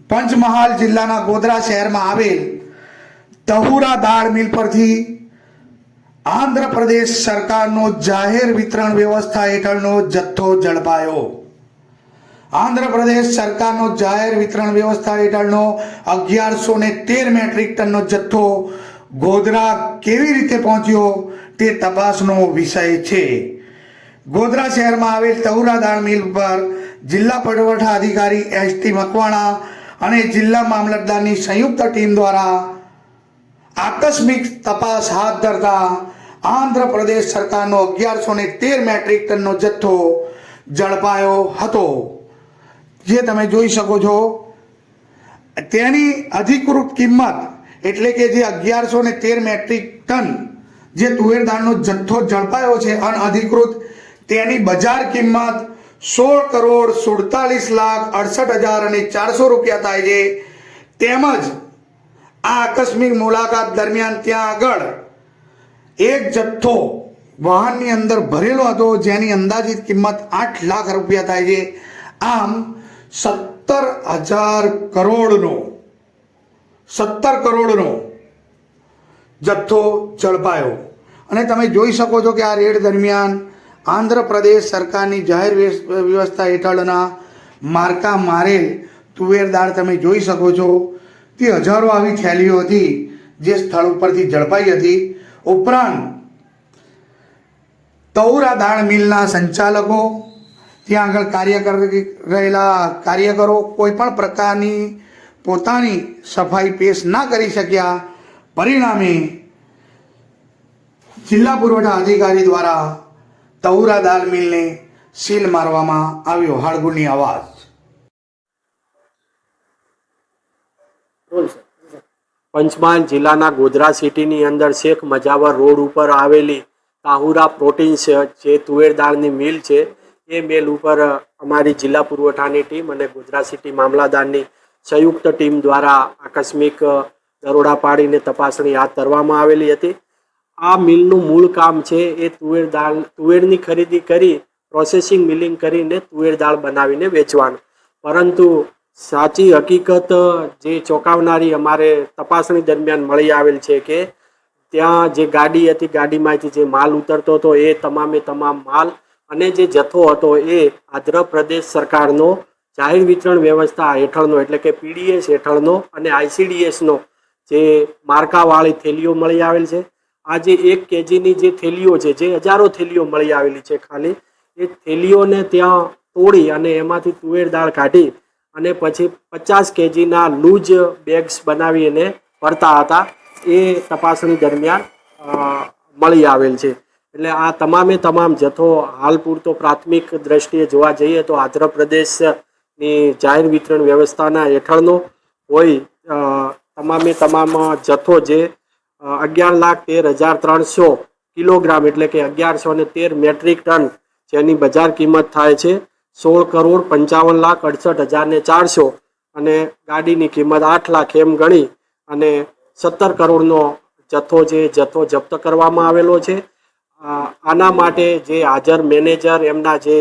પંચમહાલ જિલ્લાના ગોધરા શહેરમાં આવેલ તહુરા દાળ મિલ પરથી આંધ્રપ્રદેશ સરકારનો જાહેર વિતરણ વ્યવસ્થા હેઠળનો જથ્થો ઝડપાયો। આંધ્રપ્રદેશ સરકારનો જાહેર વિતરણ વ્યવસ્થા હેઠળનો 1113 મેટ્રિક ટનનો જથ્થો ગોધરા કેવી રીતે પહોંચ્યો તે તપાસનો વિષય છે। ગોધરા શહેરમાં આવેલ તહુરા દાળ મિલ પર જિલ્લા પુરવઠા અધિકારી એસટી મકવાણા અને જિલ્લા મામલતદારની સંયુક્ત ટીમ દ્વારા આકસ્મિક તપાસ હાથ ધરતા આંધ્રપ્રદેશ સરકારનો 1113 મેટ્રિક ટનનો જથ્થો ઝડપાયો હતો। જે તમે જોઈ શકો છો તેની અધિકૃત કિંમત એટલે કે જે 1113 મેટ્રિક ટન જે તુવેર દાળનો જથ્થો ઝડપાયો છે અનઅધિકૃત તેની બજાર કિંમત 16,47,68,400 રૂપિયા થાય છે। તેમજ આ આકસ્મિક મુલાકાત દરમિયાન ત્યાં આગળ એક જથ્થો વાહનની અંદર ભરેલો હતો જેની અંદાજિત કિંમત 8 લાખ રૂપિયા થાય છે। આમ 17 કરોડનો જથ્થો ઝડપાયો। અને તમે જોઈ શકો છો કે આ રેડ દરમિયાન આંધ્રપ્રદેશ સરકારની જાહેર વ્યવસ્થા હેઠળના માર્કા મારેલ તુવેર દાળ તમે જોઈ શકો છો તે હજારો આવી થેલીઓ હતી જે સ્થળ ઉપરથી ઝડપાઈ હતી। ઉપરાંત તહુરા દાળ મિલના સંચાલકો ત્યાં આગળ કાર્ય કરી રહેલા કાર્યકરો કોઈ પણ પ્રકારની પોતાની સફાઈ પેશ ના કરી શક્યા। પરિણામે જિલ્લા પુરવઠા અધિકારી દ્વારા તહુરા દાળ મિલને સીલ મારવામાં આવ્યો। હાડગુની આવાજ। પંચમહાલ જિલ્લાના ગોધરા સિટીની અંદર શેખ મજાવર રોડ ઉપર આવેલી તાહુરા પ્રોટીન્સ જે તુવેર દાળની મિલ છે એ મિલ ઉપર અમારી જિલ્લા પુરવઠાની ટીમ અને ગોધરા સિટી મામલાદારની સંયુક્ત ટીમ દ્વારા આકસ્મિક દરોડા પાડીને તપાસણી હાથ ધરવામાં આવેલી હતી। આ મિલનું મૂળ કામ છે એ તુવેરની ખરીદી કરી પ્રોસેસિંગ મિલિંગ કરીને તુવેર દાળ બનાવીને વેચવાનું। પરંતુ સાચી હકીકત જે ચોંકાવનારી અમારે તપાસણી દરમિયાન મળી આવેલ છે કે ત્યાં જે ગાડી હતી ગાડીમાંથી જે માલ ઉતરતો હતો એ તમામે તમામ માલ અને જે જથ્થો હતો એ આંધ્રપ્રદેશ સરકારનો જાહેર વિતરણ વ્યવસ્થા હેઠળનો એટલે કે પીડીએસ હેઠળનો અને આઈસીડીએસનો જે માર્કાવાળી થેલીઓ મળી આવેલ છે। આ જે 1 કેજીની જે થેલીઓ છે જે હજારો થેલીઓ મળી આવેલી છે ખાલી એ થેલીઓને ત્યાં તોડી અને એમાંથી તુવેર દાળ કાઢી અને પછી 50 કેજીના લૂઝ બેગ્સ બનાવીને ભરતા હતા એ તપાસણી દરમિયાન મળી આવેલ છે। એટલે આ તમામે તમામ જથ્થો હાલ પૂરતો પ્રાથમિક દ્રષ્ટિએ જોવા જઈએ તો આંધ્રપ્રદેશની જાહેર વિતરણ વ્યવસ્થાના હેઠળનો હોય તમામે તમામ જથ્થો જે 11,13,300 કિલોગ્રામ એટલે કે 1113 મેટ્રિક ટન જેની બજાર કિંમત થાય છે 16,55,68,400 અને ગાડીની કિંમત 8 લાખ એમ ગણી અને 17 કરોડનો જથ્થો જપ્ત કરવામાં આવેલો છે। આના માટે જે હાજર મેનેજર એમના જે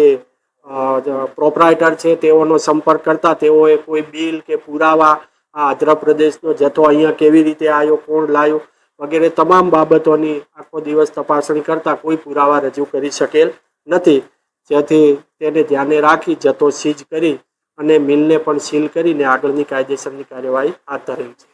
પ્રોપરાઇટર છે તેઓનો સંપર્ક કરતા તેઓએ કોઈ બિલ કે પુરાવા આ આંધ્રપ્રદેશનો જથ્થો અહીંયા કેવી રીતે આવ્યો કોણ લાવ્યો વગેરે તમામ બાબતોની આખો દિવસ તપાસણી કરતા કોઈ પુરાવા રજૂ કરી શકેલ નથી। જેથી તેને ધ્યાને રાખી જથ્થો સીઝ કરી અને મિલને પણ સીલ કરીને આગળની કાયદેસરની કાર્યવાહી હાથ ધરેલ છે।